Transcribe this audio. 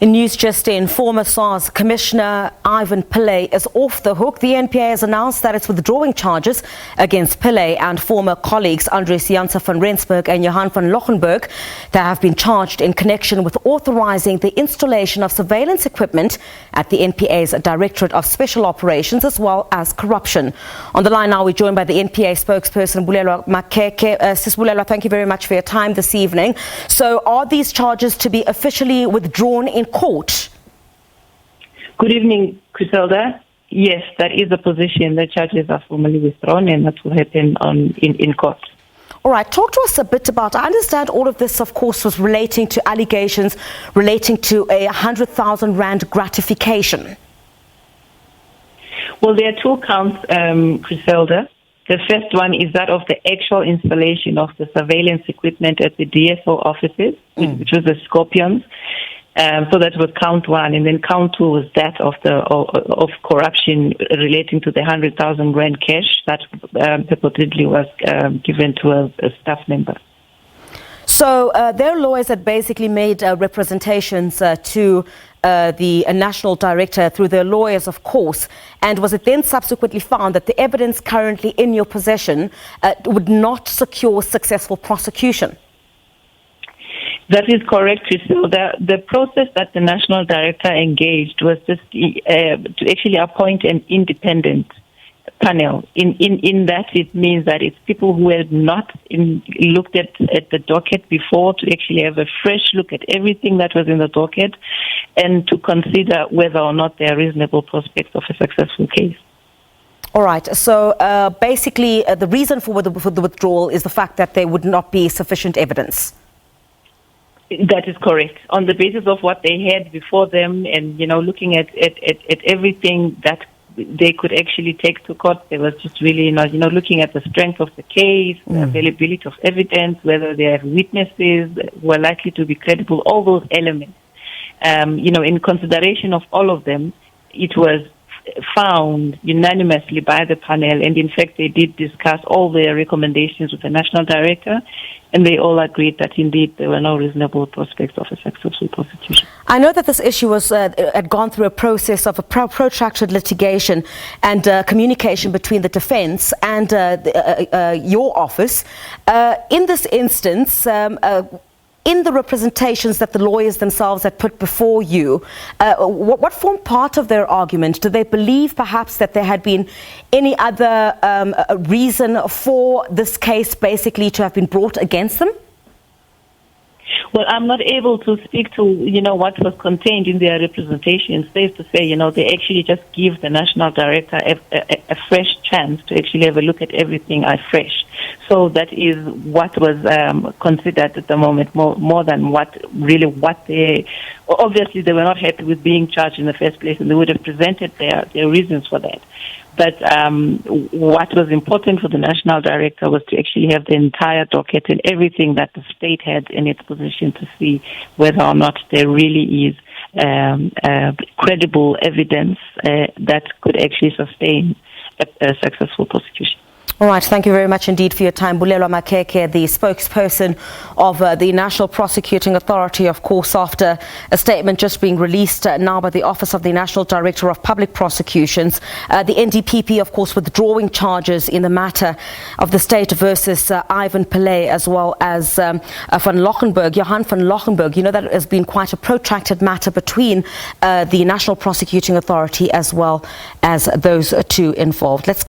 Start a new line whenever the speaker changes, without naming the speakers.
In news just in, former SARS Commissioner Ivan Pillay is off the hook. The NPA has announced that it's withdrawing charges against Pillay and former colleagues Andries, Janse van Rensburg and Johan van Loggerenberg. They have been charged in connection with authorizing the installation of surveillance equipment at the NPA's Directorate of Special Operations, as well as corruption. On the line now, we're joined by the NPA spokesperson Bulelwa Makeke. Sis Bulelwa, thank you very much for your time this evening. So are these charges to be officially withdrawn in court?
Good evening, Griselda. Yes, that is the position. The charges are formally withdrawn, and that will happen in court.
All right, talk to us a bit about, I understand all of this, of course, was relating to allegations relating to a 100,000 rand gratification.
Well, there are two counts, Griselda. The first one is that of the actual installation of the surveillance equipment at the DSO offices, which was the Scorpions. So that was count one, and then count two was that of corruption relating to the 100,000 rand cash that purportedly was given to a staff member.
So their lawyers had basically made representations to the national director through their lawyers, of course, and was it then subsequently found that the evidence currently in your possession would not secure successful prosecution?
That is correct, Griselda. The process that the national director engaged was just to actually appoint an independent panel. In that, it means that it's people who had not looked at the docket before to actually have a fresh look at everything that was in the docket and to consider whether or not there are reasonable prospects of a successful case.
All right. So basically, the reason for the withdrawal is the fact that there would not be sufficient evidence.
That is correct. On the basis of what they had before them and, looking at everything that they could actually take to court, there was just really not, looking at the strength of the case, the availability of evidence, whether they have witnesses who are likely to be credible, all those elements. In consideration of all of them, it was found unanimously by the panel, and in fact they did discuss all their recommendations with the national director, and they all agreed that indeed there were no reasonable prospects of a successful prosecution.
I know that this issue was had gone through a process of a protracted litigation and communication between the defence and your office. In this instance, in the representations that the lawyers themselves had put before you, what formed part of their argument? Do they believe perhaps that there had been any other reason for this case basically to have been brought against them?
Well, I'm not able to speak to, what was contained in their representation. It's safe to say, they actually just give the national director a fresh chance to actually have a look at everything afresh. So that is what was considered at the moment, more than what they... Obviously, they were not happy with being charged in the first place, and they would have presented their reasons for that. But what was important for the national director was to actually have the entire docket and everything that the state had in its position to see whether or not there really is credible evidence that could actually sustain a successful prosecution.
All right, thank you very much indeed for your time. Bulelwa Makeke, the spokesperson of the National Prosecuting Authority, of course, after a statement just being released now by the Office of the National Director of Public Prosecutions. The NDPP, of course, withdrawing charges in the matter of the state versus Ivan Pillay, as well as Van Loggerenberg, Johan van Loggerenberg. That has been quite a protracted matter between the National Prosecuting Authority as well as those two involved. Let's